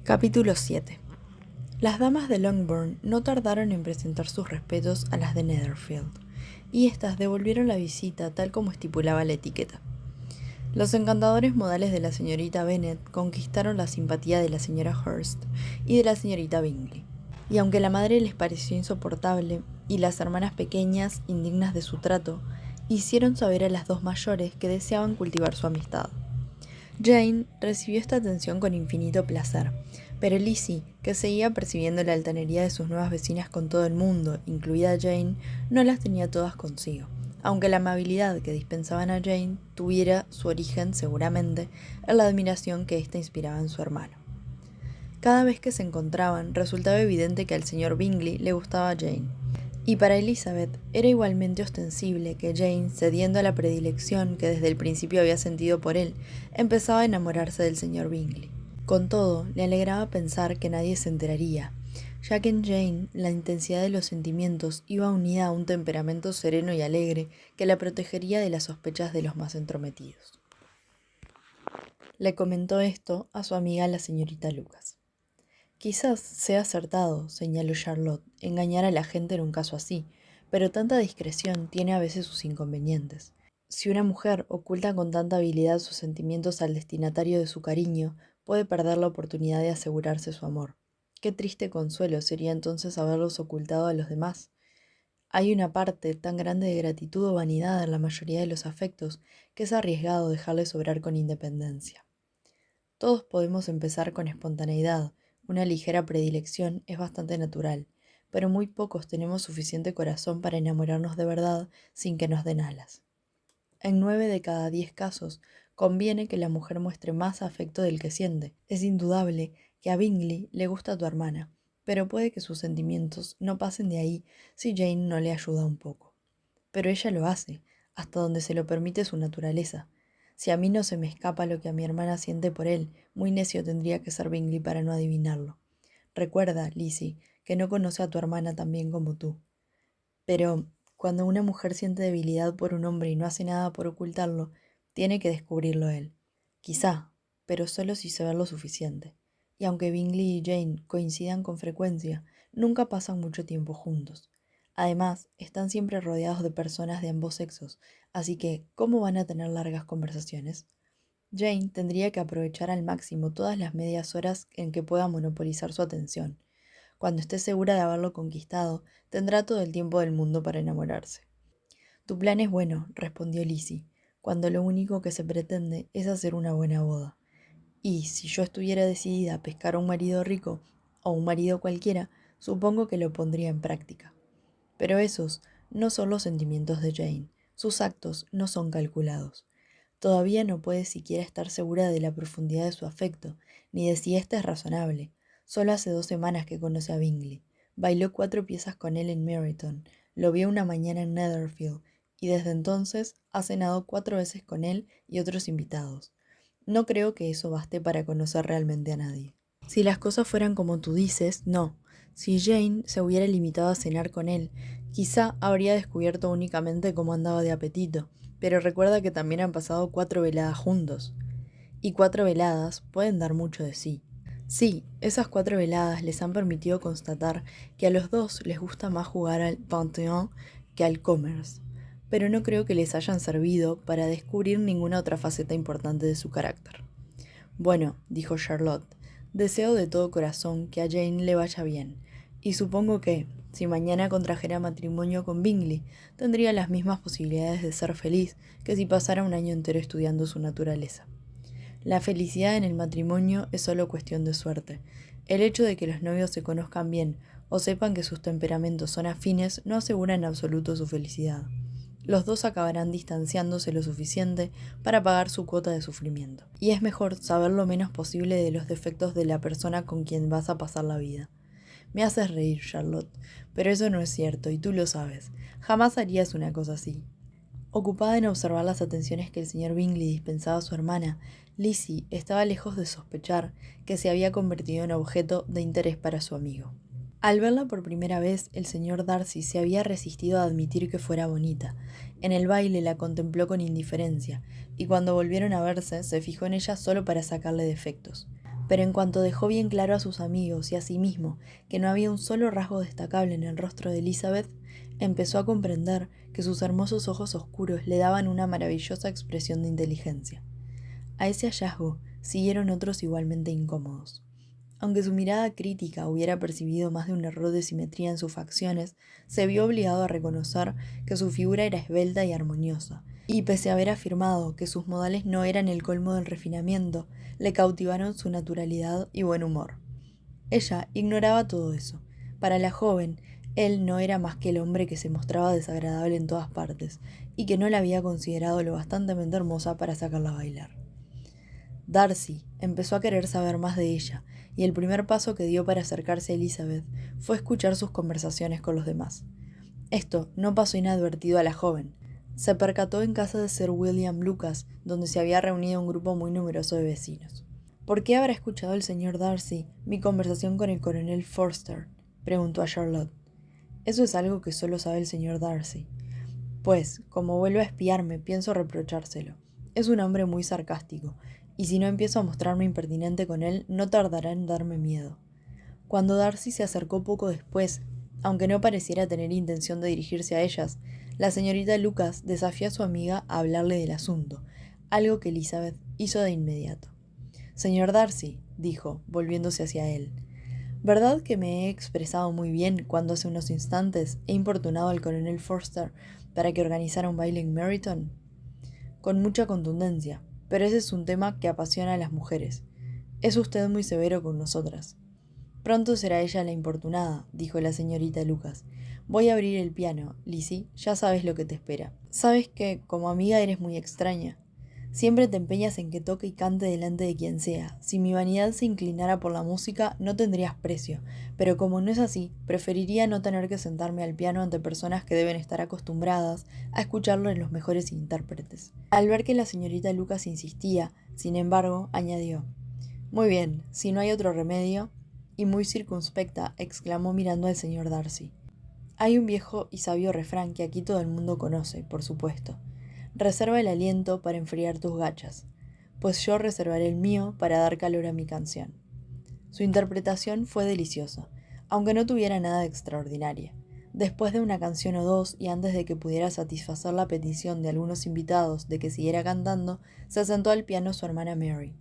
Capítulo 7. Las damas de Longbourn no tardaron en presentar sus respetos a las de Netherfield, y éstas devolvieron la visita tal como estipulaba la etiqueta. Los encantadores modales de la señorita Bennet conquistaron la simpatía de la señora Hurst y de la señorita Bingley, y aunque la madre les pareció insoportable y las hermanas pequeñas, indignas de su trato, hicieron saber a las dos mayores que deseaban cultivar su amistad. Jane recibió esta atención con infinito placer, pero Lizzie, que seguía percibiendo la altanería de sus nuevas vecinas con todo el mundo, incluida Jane, no las tenía todas consigo, aunque la amabilidad que dispensaban a Jane tuviera su origen, seguramente, en la admiración que ésta inspiraba en su hermano. Cada vez que se encontraban, resultaba evidente que al señor Bingley le gustaba a Jane. Y para Elizabeth era igualmente ostensible que Jane, cediendo a la predilección que desde el principio había sentido por él, empezaba a enamorarse del señor Bingley. Con todo, le alegraba pensar que nadie se enteraría, ya que en Jane la intensidad de los sentimientos iba unida a un temperamento sereno y alegre que la protegería de las sospechas de los más entrometidos. Le comentó esto a su amiga la señorita Lucas. Quizás sea acertado, señaló Charlotte, engañar a la gente en un caso así, pero tanta discreción tiene a veces sus inconvenientes. Si una mujer oculta con tanta habilidad sus sentimientos al destinatario de su cariño, puede perder la oportunidad de asegurarse su amor. Qué triste consuelo sería entonces haberlos ocultado a los demás. Hay una parte tan grande de gratitud o vanidad en la mayoría de los afectos que es arriesgado dejarles obrar con independencia. Todos podemos empezar con espontaneidad. Una ligera predilección es bastante natural, pero muy pocos tenemos suficiente corazón para enamorarnos de verdad sin que nos den alas. En 9 de cada 10 casos, conviene que la mujer muestre más afecto del que siente. Es indudable que a Bingley le gusta tu hermana, pero puede que sus sentimientos no pasen de ahí si Jane no le ayuda un poco. Pero ella lo hace, hasta donde se lo permite su naturaleza. Si a mí no se me escapa lo que a mi hermana siente por él, muy necio tendría que ser Bingley para no adivinarlo. Recuerda, Lizzie, que no conoce a tu hermana tan bien como tú. Pero cuando una mujer siente debilidad por un hombre y no hace nada por ocultarlo, tiene que descubrirlo él. Quizá, pero solo si se ve lo suficiente. Y aunque Bingley y Jane coincidan con frecuencia, nunca pasan mucho tiempo juntos. Además, están siempre rodeados de personas de ambos sexos, así que, ¿cómo van a tener largas conversaciones? Jane tendría que aprovechar al máximo todas las medias horas en que pueda monopolizar su atención. Cuando esté segura de haberlo conquistado, tendrá todo el tiempo del mundo para enamorarse. Tu plan es bueno, respondió Lizzie, cuando lo único que se pretende es hacer una buena boda. Y si yo estuviera decidida a pescar a un marido rico, o un marido cualquiera, supongo que lo pondría en práctica. Pero esos no son los sentimientos de Jane, sus actos no son calculados. Todavía no puede siquiera estar segura de la profundidad de su afecto, ni de si éste es razonable. Solo hace 2 semanas que conoce a Bingley. Bailó 4 piezas con él en Meryton, lo vio una mañana en Netherfield, y desde entonces ha cenado 4 veces con él y otros invitados. No creo que eso baste para conocer realmente a nadie. Si las cosas fueran como tú dices, no. Si Jane se hubiera limitado a cenar con él, quizá habría descubierto únicamente cómo andaba de apetito, pero recuerda que también han pasado 4 veladas juntos. Y 4 veladas pueden dar mucho de sí. Sí, esas 4 veladas les han permitido constatar que a los dos les gusta más jugar al 21 que al commerce, pero no creo que les hayan servido para descubrir ninguna otra faceta importante de su carácter. Bueno, dijo Charlotte, deseo de todo corazón que a Jane le vaya bien, y supongo que, si mañana contrajera matrimonio con Bingley, tendría las mismas posibilidades de ser feliz que si pasara un año entero estudiando su naturaleza. La felicidad en el matrimonio es solo cuestión de suerte. El hecho de que los novios se conozcan bien o sepan que sus temperamentos son afines no asegura en absoluto su felicidad. Los dos acabarán distanciándose lo suficiente para pagar su cuota de sufrimiento. Y es mejor saber lo menos posible de los defectos de la persona con quien vas a pasar la vida. Me haces reír, Charlotte, pero eso no es cierto y tú lo sabes. Jamás harías una cosa así. Ocupada en observar las atenciones que el señor Bingley dispensaba a su hermana, Lizzie estaba lejos de sospechar que se había convertido en objeto de interés para su amigo. Al verla por primera vez, el señor Darcy se había resistido a admitir que fuera bonita. En el baile la contempló con indiferencia, y cuando volvieron a verse, se fijó en ella solo para sacarle defectos. Pero en cuanto dejó bien claro a sus amigos y a sí mismo que no había un solo rasgo destacable en el rostro de Elizabeth, empezó a comprender que sus hermosos ojos oscuros le daban una maravillosa expresión de inteligencia. A ese hallazgo siguieron otros igualmente incómodos. Aunque su mirada crítica hubiera percibido más de un error de simetría en sus facciones, se vio obligado a reconocer que su figura era esbelta y armoniosa, y pese a haber afirmado que sus modales no eran el colmo del refinamiento, le cautivaron su naturalidad y buen humor. Ella ignoraba todo eso. Para la joven, él no era más que el hombre que se mostraba desagradable en todas partes, y que no la había considerado lo bastantemente hermosa para sacarla a bailar. Darcy empezó a querer saber más de ella, y el primer paso que dio para acercarse a Elizabeth fue escuchar sus conversaciones con los demás. Esto no pasó inadvertido a la joven. Se percató en casa de Sir William Lucas, donde se había reunido un grupo muy numeroso de vecinos. ¿Por qué habrá escuchado el señor Darcy mi conversación con el coronel Forster?, preguntó a Charlotte. Eso es algo que solo sabe el señor Darcy. Pues, como vuelve a espiarme, pienso reprochárselo. Es un hombre muy sarcástico, y si no empiezo a mostrarme impertinente con él, no tardará en darme miedo. Cuando Darcy se acercó poco después, aunque no pareciera tener intención de dirigirse a ellas, la señorita Lucas desafió a su amiga a hablarle del asunto, algo que Elizabeth hizo de inmediato. Señor Darcy, dijo, volviéndose hacia él, ¿verdad que me he expresado muy bien cuando hace unos instantes he importunado al coronel Forster para que organizara un baile en Meryton? Con mucha contundencia, pero ese es un tema que apasiona a las mujeres. Es usted muy severo con nosotras. Pronto será ella la importunada, dijo la señorita Lucas. Voy a abrir el piano, Lizzie, ya sabes lo que te espera. Sabes que, como amiga, eres muy extraña. Siempre te empeñas en que toque y cante delante de quien sea. Si mi vanidad se inclinara por la música, no tendrías precio, pero como no es así, preferiría no tener que sentarme al piano ante personas que deben estar acostumbradas a escucharlo en los mejores intérpretes. Al ver que la señorita Lucas insistía, sin embargo, añadió, «Muy bien, si no hay otro remedio», y muy circunspecta exclamó mirando al señor Darcy. «Hay un viejo y sabio refrán que aquí todo el mundo conoce, por supuesto. Reserva el aliento para enfriar tus gachas, pues yo reservaré el mío para dar calor a mi canción». Su interpretación fue deliciosa, aunque no tuviera nada de extraordinaria. Después de una canción o dos y antes de que pudiera satisfacer la petición de algunos invitados de que siguiera cantando, se sentó al piano su hermana Mary,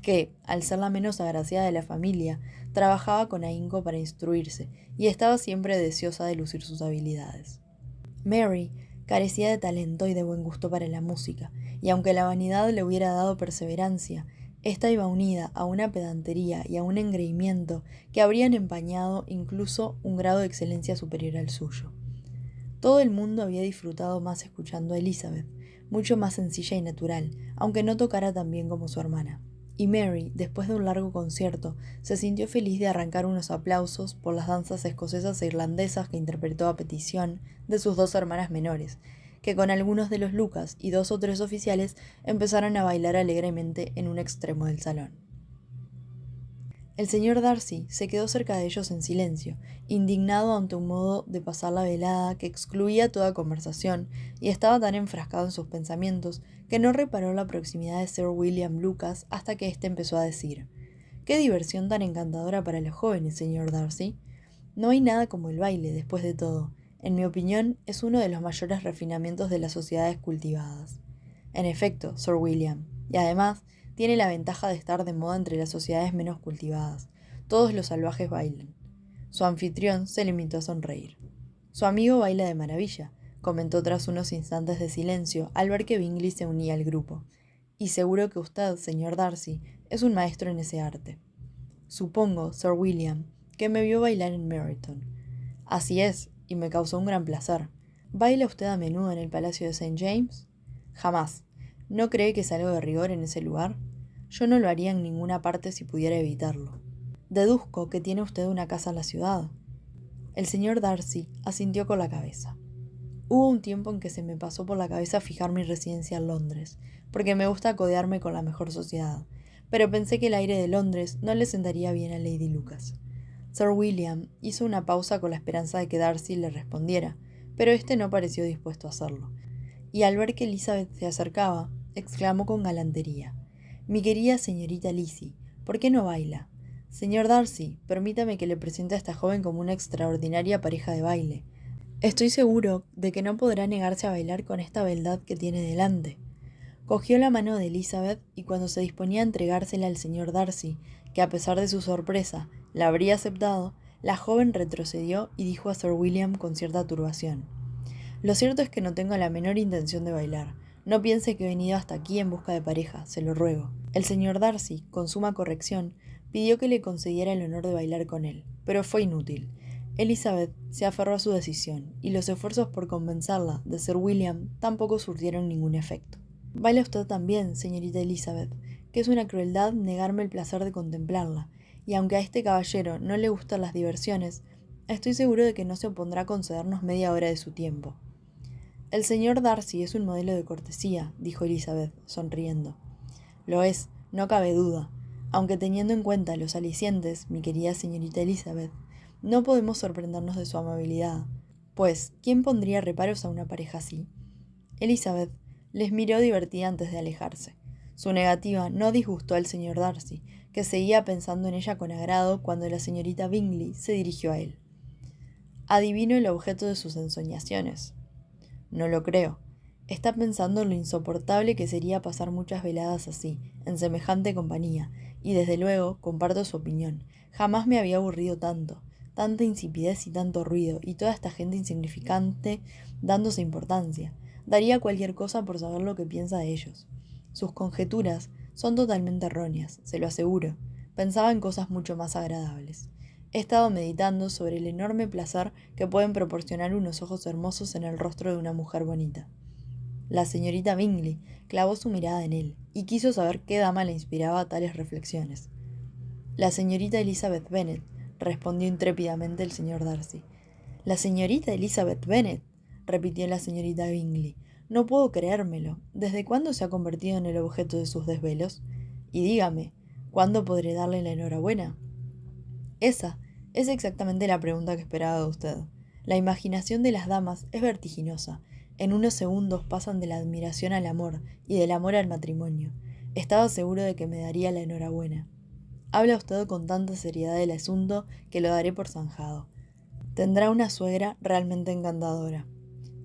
que, al ser la menos agraciada de la familia, trabajaba con ahínco para instruirse y estaba siempre deseosa de lucir sus habilidades. Mary carecía de talento y de buen gusto para la música, y aunque la vanidad le hubiera dado perseverancia, esta iba unida a una pedantería y a un engreimiento que habrían empañado incluso un grado de excelencia superior al suyo. Todo el mundo había disfrutado más escuchando a Elizabeth, mucho más sencilla y natural, aunque no tocara tan bien como su hermana. Y Mary, después de un largo concierto, se sintió feliz de arrancar unos aplausos por las danzas escocesas e irlandesas que interpretó a petición de sus dos hermanas menores, que con algunos de los Lucas y 2 o 3 oficiales empezaron a bailar alegremente en un extremo del salón. El señor Darcy se quedó cerca de ellos en silencio, indignado ante un modo de pasar la velada que excluía toda conversación, y estaba tan enfrascado en sus pensamientos que no reparó la proximidad de Sir William Lucas hasta que éste empezó a decir: «¡Qué diversión tan encantadora para los jóvenes, señor Darcy! No hay nada como el baile, después de todo. En mi opinión, es uno de los mayores refinamientos de las sociedades cultivadas». En efecto, Sir William, y además tiene la ventaja de estar de moda entre las sociedades menos cultivadas. Todos los salvajes bailan. Su anfitrión se limitó a sonreír. Su amigo baila de maravilla, comentó tras unos instantes de silencio al ver que Bingley se unía al grupo. Y seguro que usted, señor Darcy, es un maestro en ese arte. Supongo, Sir William, que me vio bailar en Meryton. Así es, y me causó un gran placer. ¿Baila usted a menudo en el Palacio de St. James? Jamás. ¿No cree que es algo de rigor en ese lugar? Yo no lo haría en ninguna parte si pudiera evitarlo. Deduzco que tiene usted una casa en la ciudad. El señor Darcy asintió con la cabeza. Hubo un tiempo en que se me pasó por la cabeza fijar mi residencia en Londres, porque me gusta codearme con la mejor sociedad, pero pensé que el aire de Londres no le sentaría bien a Lady Lucas. Sir William hizo una pausa con la esperanza de que Darcy le respondiera, pero éste no pareció dispuesto a hacerlo, y al ver que Elizabeth se acercaba, exclamó con galantería: «Mi querida señorita Lizzie, ¿Por qué no baila? Señor Darcy, permítame que le presente a esta joven como una extraordinaria pareja de baile. Estoy seguro de que no podrá negarse a bailar con esta beldad que tiene delante. Cogió la mano de Elizabeth y cuando se disponía a entregársela al señor Darcy, que a pesar de su sorpresa la habría aceptado, la joven retrocedió y dijo a Sir William con cierta turbación: Lo cierto es que no tengo la menor intención de bailar. No piense que he venido hasta aquí en busca de pareja, se lo ruego. El señor Darcy, con suma corrección, pidió que le concediera el honor de bailar con él, pero fue inútil. Elizabeth se aferró a su decisión, y los esfuerzos por convencerla de Sir William tampoco surtieron ningún efecto. Baila usted también, señorita Elizabeth, que es una crueldad negarme el placer de contemplarla, y aunque a este caballero no le gustan las diversiones, estoy seguro de que no se opondrá a concedernos media hora de su tiempo. El señor Darcy es un modelo de cortesía, dijo Elizabeth, sonriendo. Lo es, no cabe duda, aunque teniendo en cuenta los alicientes, mi querida señorita Elizabeth, no podemos sorprendernos de su amabilidad, pues, ¿quién pondría reparos a una pareja así? Elizabeth les miró divertida antes de alejarse. Su negativa no disgustó al señor Darcy, que seguía pensando en ella con agrado cuando la señorita Bingley se dirigió a él. Adivino el objeto de sus ensoñaciones. No lo creo. Está pensando en lo insoportable que sería pasar muchas veladas así, en semejante compañía, y desde luego comparto su opinión. Jamás me había aburrido tanto, tanta insipidez y tanto ruido, y toda esta gente insignificante dándose importancia. Daría cualquier cosa por saber lo que piensa de ellos. Sus conjeturas son totalmente erróneas, se lo aseguro. Pensaba en cosas mucho más agradables. He estado meditando sobre el enorme placer que pueden proporcionar unos ojos hermosos en el rostro de una mujer bonita. La señorita Bingley clavó su mirada en él y quiso saber qué dama le inspiraba tales reflexiones. La señorita Elizabeth Bennet, respondió intrépidamente el señor Darcy. La señorita Elizabeth Bennet, repitió la señorita Bingley. No puedo creérmelo. ¿Desde cuándo se ha convertido en el objeto de sus desvelos? Y dígame, ¿cuándo podré darle la enhorabuena? Esa es exactamente la pregunta que esperaba de usted. La imaginación de las damas es vertiginosa. En unos segundos pasan de la admiración al amor y del amor al matrimonio. Estaba seguro de que me daría la enhorabuena. Habla usted con tanta seriedad del asunto que lo daré por zanjado. Tendrá una suegra realmente encantadora.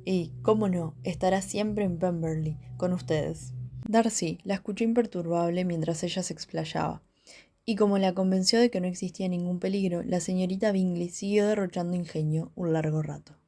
Y, cómo no, estará siempre en Pemberley, con ustedes. Darcy la escuchó imperturbable mientras ella se explayaba. Y como la convenció de que no existía ningún peligro, la señorita Bingley siguió derrochando ingenio un largo rato.